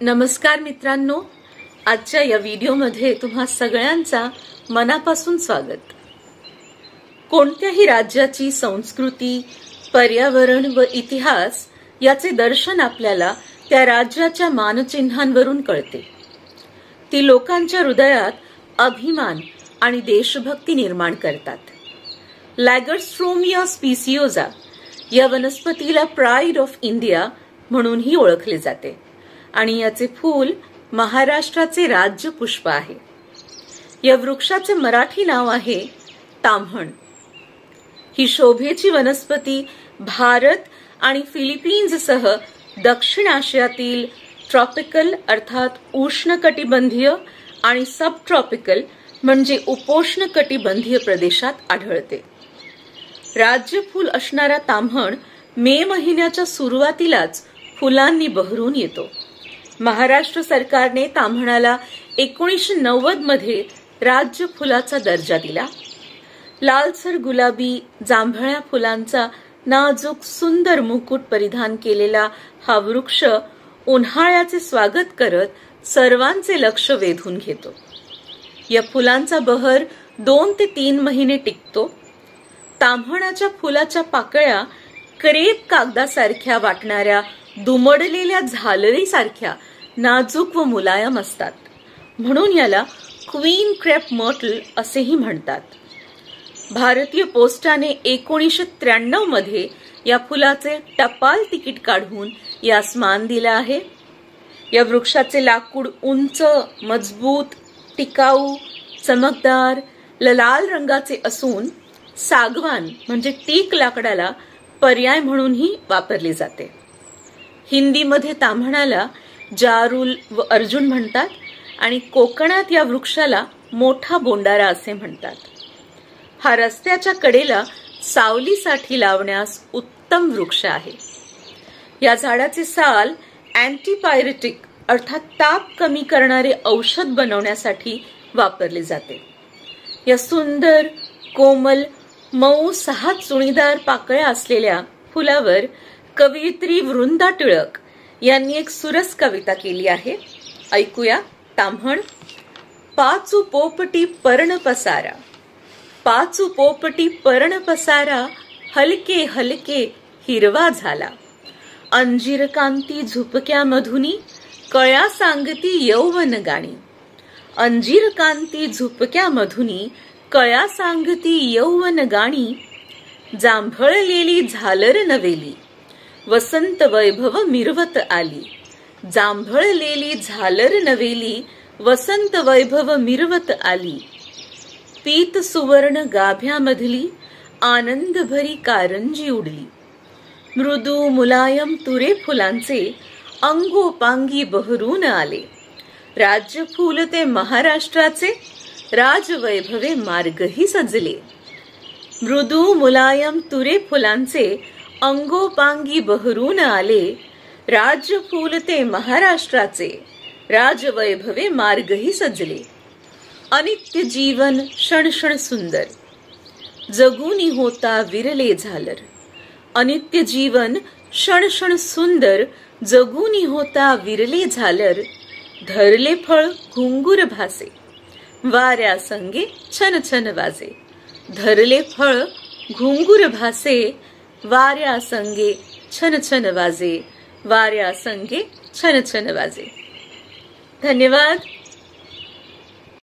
नमस्कार मित्रांनो, आजच्या या व्हिडिओमध्ये तुम्हा सगळ्यांचा मनापासून स्वागत। कोणत्याही राज्याची संस्कृती, पर्यावरण व इतिहास याचे दर्शन आपल्याला त्या राज्याच्या मानचिन्हांवरून कळते। ती लोकांच्या हृदयात अभिमान आणि देशभक्ती निर्माण करतात। लॅगरस्ट्रोमिया स्पिसिओजा या वनस्पतीला प्राइड ऑफ इंडिया म्हणूनही ओळखले जाते आणि याचे फूल महाराष्ट्राचे राज्य पुष्प आहे। या वृक्षाचे मराठी नाव आहे ताम्हण। ही शोभेची वनस्पती भारत आणि फिलिपाईन्ससह दक्षिण आशियातील ट्रॉपिकल अर्थात उष्णकटिबंधीय आणि सब ट्रॉपिकल म्हणजे उपोष्णकटिबंधीय प्रदेशात आढळते। राज्य फूल असणारा ताम्हण मे महिन्याच्या सुरुवातीलाच फुलांनी बहरून येतो। महाराष्ट्र सरकारने ताम्हणाला 1990 मध्ये राज्य फुलाचा दर्जा दिला। लालसर गुलाबी जांभळ्या फुलांचा नाजूक सुंदर मुकुट परिधान केलेला हा वृक्ष उन्हाळ्याचे स्वागत करत सर्वांचे लक्ष वेधून घेतो। या फुलांचा बहर 2 ते 3 महिने टिकतो। ताम्हणाच्या फुलाच्या पाकळ्या क्रेप कागदासारख्या वाटणाऱ्या दुमडलेल्या झालरीसारख्या नाजूक व मुलायम असतात, म्हणून याला क्वीन क्रेप मर्टल असेही म्हणतात। भारतीय पोस्टाने 1993 मध्ये या फुलाचे टपाल तिकीट काढून यास मान दिला आहे। या वृक्षाचे लाकूड उंच, मजबूत, टिकाऊ, चमकदार, लाल रंगाचे असून सागवान म्हणजे टीक लाकडाला पर्याय म्हणूनही वापरले जाते। हिंदीमध्ये ताम्हणाला जारुल व अर्जुन म्हणतात आणि कोकणात या वृक्षाला मोठा बोंडारा असे म्हणतात। हा रस्त्याच्या कडेला सावलीसाठी लावण्यास उत्तम वृक्ष आहे। या झाडाचे साल अँटीपायरेटिक अर्थात ताप कमी करणारे औषध बनवण्यासाठी वापरले जाते। या सुंदर, कोमल, मऊ 6 चुणीदार पाकळ्या असलेल्या फुलावर कवयित्री वृंदा टिळक यांनी एक सुरस कविता केली आहे। ऐकूया। ताम्हण। पाचू पोपटी पर्ण पसारा, पाचू पोपटी पर्ण पसारा, हलके हलके हिरवा झाला। अंजीर कांती झुपक्या मधुनी, कळ्या सांगती यौवन गाणी। अंजीर कांती झुपक्या मधुनी, कळ्या सांगती यौवन गाणी। जांभळलेली झालर नवेली, वसंत वैभव मिरवत आली। जांभळलेली झालर नवेली, वसंत वैभव मिरवत आली। पीत सुवर्ण गाभ्यामधली, आनंद भरी कारंजी उडली। मृदू मुलायम तुरे फुलांचे, अंगोपांगी बहरून आले। राज्य फूल ते महाराष्ट्राचे, राजवैभवे मार्गही सजले। मृदू मुलायम तुरे फुलांचे, अंगोपांगी बहरून आले। राज्य फूल ते महाराष्ट्राचे, राजवैभवे मार्गही सजले। अनित्य जीवन क्षण सुंदर, जगूनी होता विरले झालर। अनित्य जीवन क्षण सुंदर, जगूनी होता विरले झालर। धरले फळ घुंगूर भासे, वाऱ्या संगे छन छन वाजे। धरले फळ घुंगूर भासे, वाऱ्या संगे छन छन वाजे। वाऱ्या संगे छन छन वाजे। धन्यवाद।